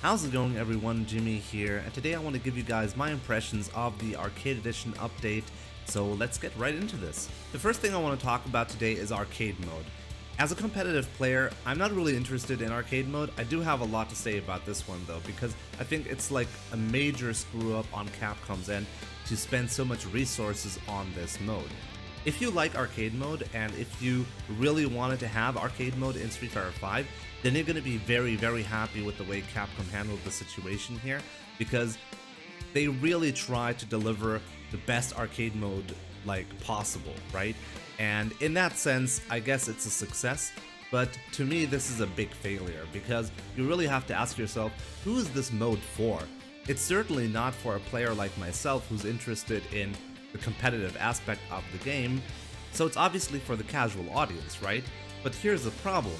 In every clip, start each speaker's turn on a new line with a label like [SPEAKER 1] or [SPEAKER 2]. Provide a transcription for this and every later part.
[SPEAKER 1] How's it going, everyone? Jimmy here, and today I want to give you guys my impressions of the Arcade Edition update, so let's get right into this. The first thing I want to talk about today is arcade mode. As a competitive player, I'm not really interested in arcade mode. I do have a lot to say about this one though, because I think it's like a major screw up on Capcom's end to spend so much resources on this mode. If you like arcade mode, and if you really wanted to have arcade mode in Street Fighter V, then you're going to be very happy with the way Capcom handled the situation here, because they really tried to deliver the best arcade mode like possible, right? And in that sense, I guess it's a success, but to me this is a big failure, because you really have to ask yourself, who is this mode for? It's certainly not for a player like myself who's interested in the competitive aspect of the game, so it's obviously for the casual audience, right? But here's the problem.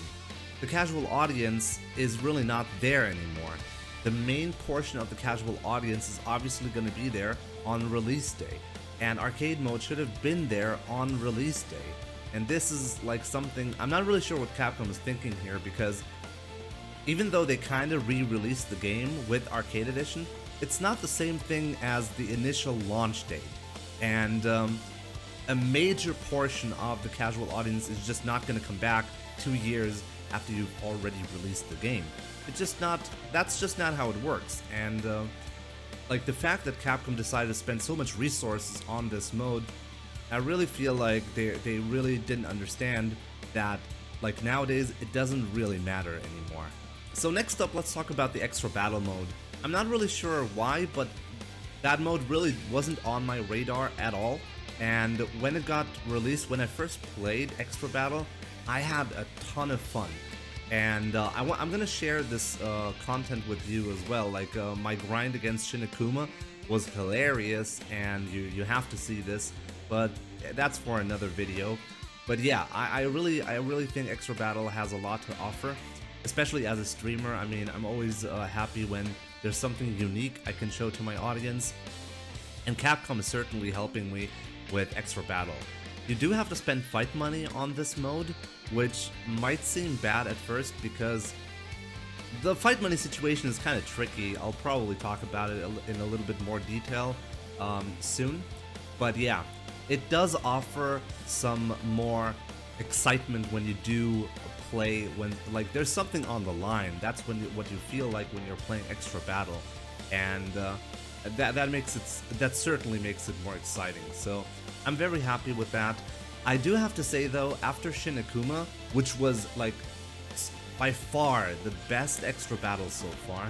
[SPEAKER 1] The casual audience is really not there anymore. The main portion of the casual audience is obviously going to be there on release day, and arcade mode should have been there on release day. And this is like something, I'm not really sure what Capcom is thinking here, because even though they kind of re-released the game with Arcade Edition, it's not the same thing as the initial launch date. And a major portion of the casual audience is just not going to come back 2 years after you've already released the game. It's just not, that's just not how it works. And like the fact that Capcom decided to spend so much resources on this mode, I really feel like they really didn't understand that like nowadays it doesn't really matter anymore. So next up, let's talk about the extra battle mode. I'm not really sure why, but that mode really wasn't on my radar at all, and when it got released, when I first played Extra Battle, I had a ton of fun, and I'm gonna share this content with you as well. Like my grind against Shin Akuma was hilarious, and you have to see this, but that's for another video. But yeah, I really think Extra Battle has a lot to offer, especially as a streamer. I mean, I'm always happy when there's something unique I can show to my audience, and Capcom is certainly helping me with Extra Battle. You do have to spend fight money on this mode, which might seem bad at first because the fight money situation is kind of tricky. I'll probably talk about it in a little bit more detail soon, but yeah, it does offer some more excitement when you do play, when like there's something on the line. That's when what you feel like when you're playing Extra Battle, and that certainly makes it more exciting. So I'm very happy with that. I do have to say though, after Shin Akuma, which was like by far the best Extra Battle so far,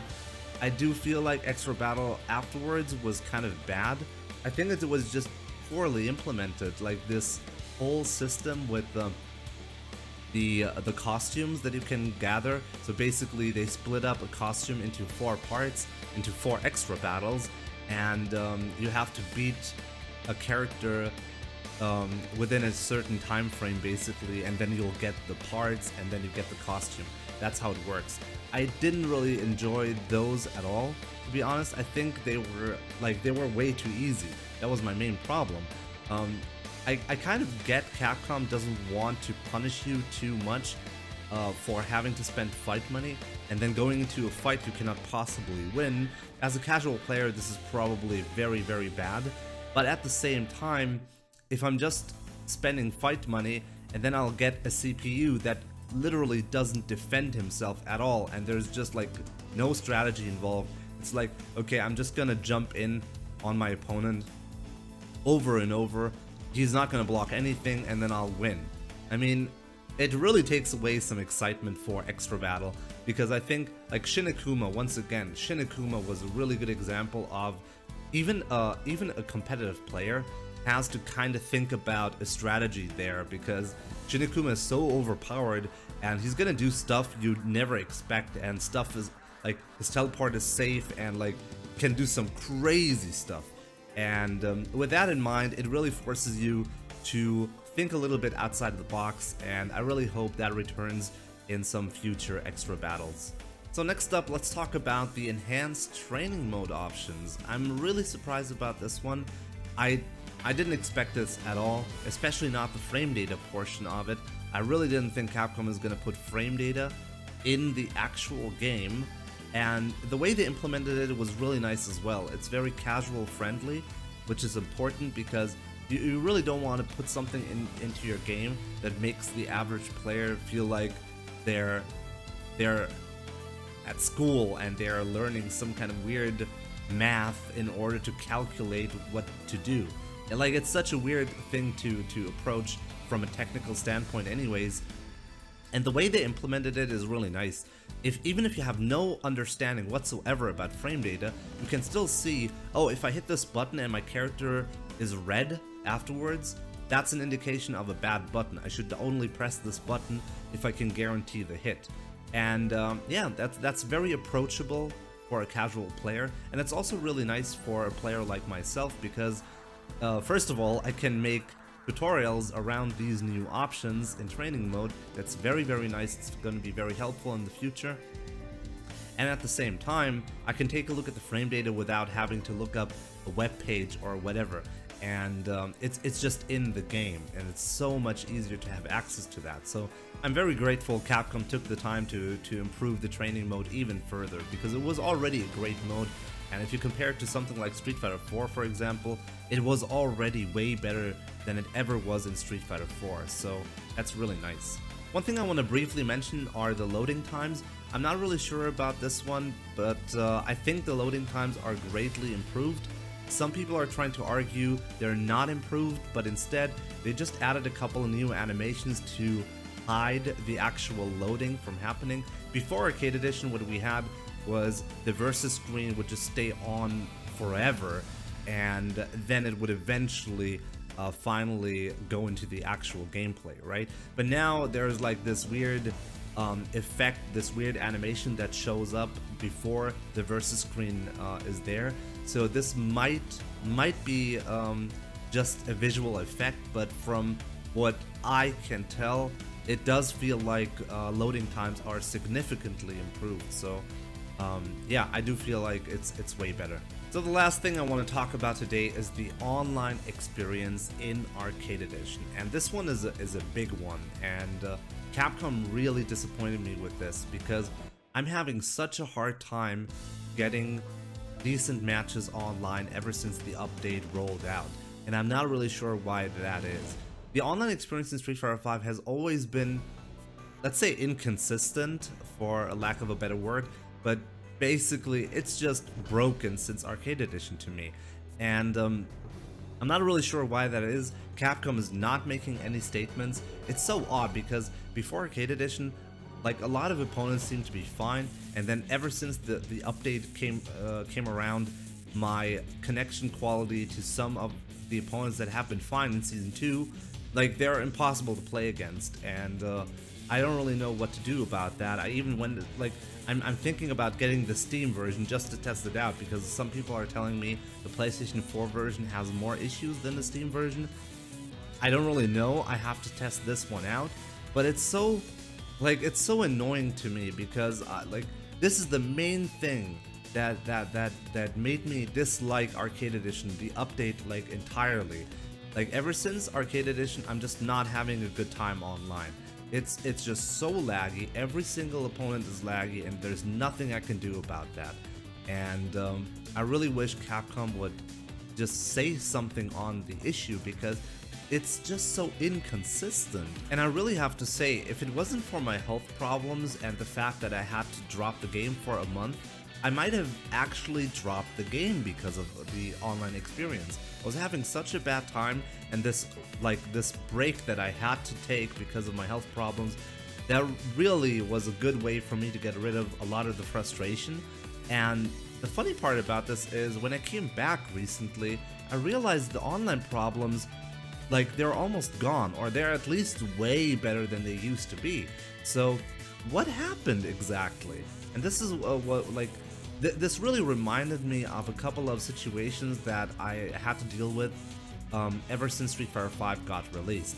[SPEAKER 1] I do feel like Extra Battle afterwards was kind of bad. I think that it was just poorly implemented, like this whole system with the costumes that you can gather. So basically they split up a costume into 4 parts, into 4 extra battles, and you have to beat a character within a certain time frame basically, and then you'll get the parts and then you get the costume. That's how it works. I didn't really enjoy those at all, to be honest. I think they were way too easy. That was my main problem. I kind of get Capcom doesn't want to punish you too much for having to spend fight money, and then going into a fight you cannot possibly win. As a casual player, this is probably very bad, but at the same time, if I'm just spending fight money and then I'll get a CPU that literally doesn't defend himself at all, and there's just like no strategy involved, it's like, okay, I'm just gonna jump in on my opponent over and over. He's not going to block anything, and then I'll win. I mean, it really takes away some excitement for Extra Battle, because I think, like Shin Akuma, once again, Shin Akuma was a really good example of even a competitive player has to kind of think about a strategy there, because Shin Akuma is so overpowered, and he's going to do stuff you'd never expect, and stuff is, like, his teleport is safe, and, like, can do some crazy stuff. And with that in mind, it really forces you to think a little bit outside of the box, and I really hope that returns in some future Extra Battles. So next up, let's talk about the enhanced training mode options. I'm really surprised about this one. I didn't expect this at all, especially not the frame data portion of it. I really didn't think Capcom is going to put frame data in the actual game And the way they implemented it was really nice as well. It's very casual friendly, which is important because you really don't want to put something into your game that makes the average player feel like they're at school and they're learning some kind of weird math in order to calculate what to do. And like, it's such a weird thing to approach from a technical standpoint anyways. And the way they implemented it is really nice. Even if you have no understanding whatsoever about frame data, you can still see, oh, if I hit this button and my character is red afterwards, that's an indication of a bad button. I should only press this button if I can guarantee the hit. And yeah, that's very approachable for a casual player, and it's also really nice for a player like myself because first of all, I can make tutorials around these new options in training mode. That's very nice. It's going to be very helpful in the future. And at the same time, I can take a look at the frame data without having to look up a web page or whatever. And it's just in the game, and it's so much easier to have access to that. So I'm very grateful Capcom took the time to improve the training mode even further, because it was already a great mode. And if you compare it to something like Street Fighter 4, for example, it was already way better than it ever was in Street Fighter 4, so that's really nice. One thing I want to briefly mention are the loading times. I'm not really sure about this one, but I think the loading times are greatly improved. Some people are trying to argue they're not improved, but instead they just added a couple of new animations to hide the actual loading from happening. Before Arcade Edition, what we had was the versus screen would just stay on forever, and then it would eventually finally go into the actual gameplay, right? But now there's like this weird effect, this weird animation that shows up before the versus screen is there. So this might be just a visual effect, but from what I can tell, it does feel like loading times are significantly improved. So yeah, I do feel like it's way better. So the last thing I want to talk about today is the online experience in Arcade Edition, and this one is a big one, and Capcom really disappointed me with this because I'm having such a hard time getting decent matches online ever since the update rolled out, and I'm not really sure why that is. The online experience in Street Fighter V has always been, let's say, inconsistent, for a lack of a better word, but basically it's just broken since Arcade Edition to me. And I'm not really sure why that is. Capcom is not making any statements. It's so odd because before Arcade Edition, like, a lot of opponents seemed to be fine, and then ever since the update came around, my connection quality to some of the opponents that have been fine in Season 2, like, they're impossible to play against, and I don't really know what to do about that. I even went, like, I'm thinking about getting the Steam version just to test it out, because some people are telling me the PlayStation 4 version has more issues than the Steam version. I don't really know. I have to test this one out, but it's so, like, it's so annoying to me because like, this is the main thing that made me dislike Arcade Edition, the update, like, entirely. Like, ever since Arcade Edition, I'm just not having a good time online. It's just so laggy. Every single opponent is laggy, and there's nothing I can do about that. And I really wish Capcom would just say something on the issue, because it's just so inconsistent. And I really have to say, if it wasn't for my health problems and the fact that I had to drop the game for a month, I might have actually dropped the game because of the online experience. I was having such a bad time, and this break that I had to take because of my health problems, that really was a good way for me to get rid of a lot of the frustration. And the funny part about this is, when I came back recently, I realized the online problems, like, they're almost gone, or they're at least way better than they used to be. So what happened exactly? And this is what, like, this really reminded me of a couple of situations that I had to deal with ever since Street Fighter V got released.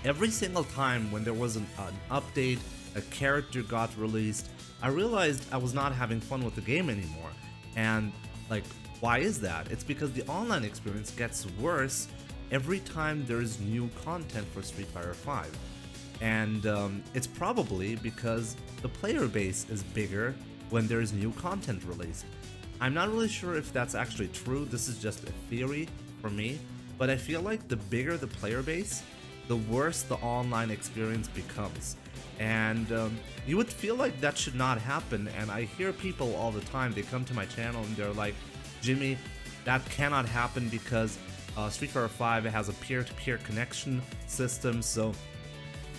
[SPEAKER 1] Every single time when there was an update, a character got released, I realized I was not having fun with the game anymore. And, like, why is that? It's because the online experience gets worse every time there's new content for Street Fighter V. And it's probably because the player base is bigger when there is new content released. I'm not really sure if that's actually true, this is just a theory for me, but I feel like the bigger the player base, the worse the online experience becomes. And you would feel like that should not happen, and I hear people all the time, they come to my channel and they're like, Jimmy, that cannot happen because Street Fighter V has a peer-to-peer connection system, so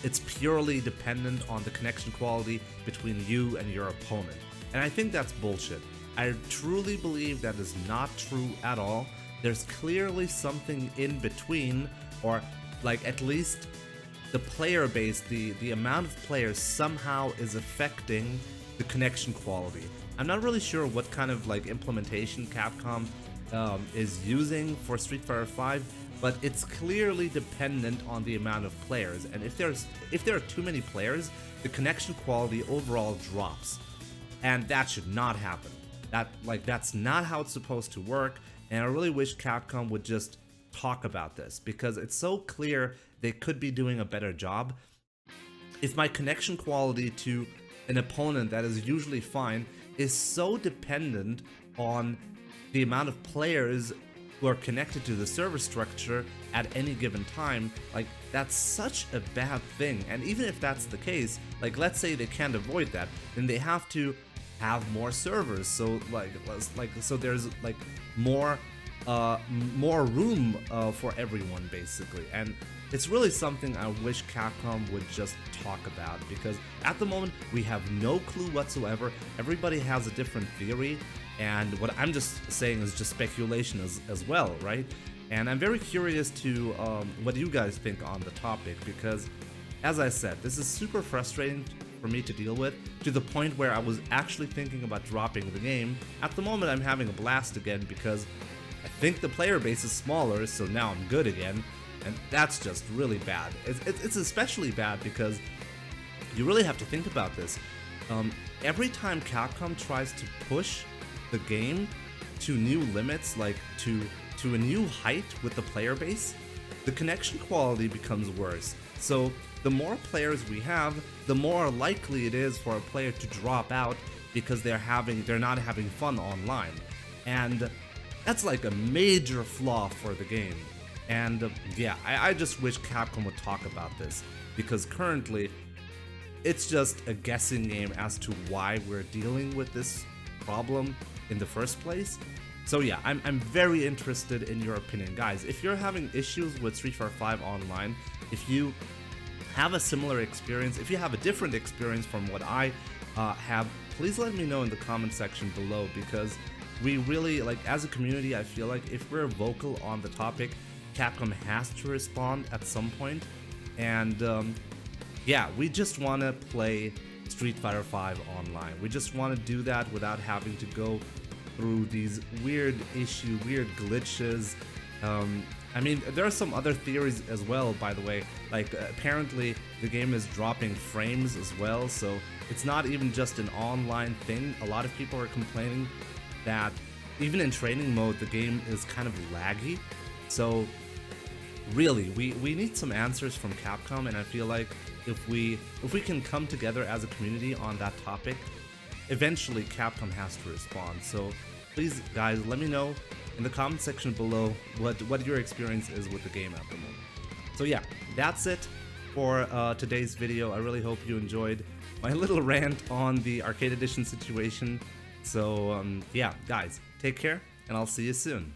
[SPEAKER 1] it's purely dependent on the connection quality between you and your opponent. And I think that's bullshit. I truly believe that is not true at all. There's clearly something in between, or like at least the player base, the amount of players somehow is affecting the connection quality. I'm not really sure what kind of like implementation Capcom is using for Street Fighter V, but it's clearly dependent on the amount of players. And if there are too many players, the connection quality overall drops, and that should not happen. That's not how it's supposed to work. And I really wish Capcom would just talk about this, because it's so clear they could be doing a better job. If my connection quality to an opponent that is usually fine is so dependent on the amount of players who are connected to the server structure at any given time, like that's such a bad thing. And even if that's the case, like let's say they can't avoid that, then they have to have more servers, so so there's like more room for everyone basically. And it's really something I wish Capcom would just talk about, because at the moment we have no clue whatsoever. Everybody has a different theory, and what I'm just saying is just speculation as well, right? And I'm very curious to what you guys think on the topic, because as I said, this is super frustrating for me to deal with, to the point where I was actually thinking about dropping the game. At the moment I'm having a blast again because I think the player base is smaller, so now I'm good again, and that's just really bad. It's especially bad because you really have to think about this. Every time Capcom tries to push the game to new limits, like to a new height with the player base, the connection quality becomes worse. So the more players we have, the more likely it is for a player to drop out because they're not having fun online. And that's like a major flaw for the game. And yeah, I just wish Capcom would talk about this, because currently it's just a guessing game as to why we're dealing with this problem in the first place. So yeah, I'm very interested in your opinion. Guys, if you're having issues with Street Fighter V Online, if you have a similar experience, if you have a different experience from what I have, please let me know in the comment section below, because we really, like, as a community, I feel like if we're vocal on the topic, Capcom has to respond at some point. And yeah, we just want to play Street Fighter V Online. We just want to do that without having to go through these weird glitches. I mean, there are some other theories as well, by the way. Like, apparently the game is dropping frames as well, so it's not even just an online thing. A lot of people are complaining that even in training mode, the game is kind of laggy. So really, we need some answers from Capcom, and I feel like if we can come together as a community on that topic, eventually Capcom has to respond. So please, guys, let me know in the comment section below what your experience is with the game at the moment. So yeah, that's it for today's video. I really hope you enjoyed my little rant on the Arcade Edition situation. So yeah, guys, take care, and I'll see you soon.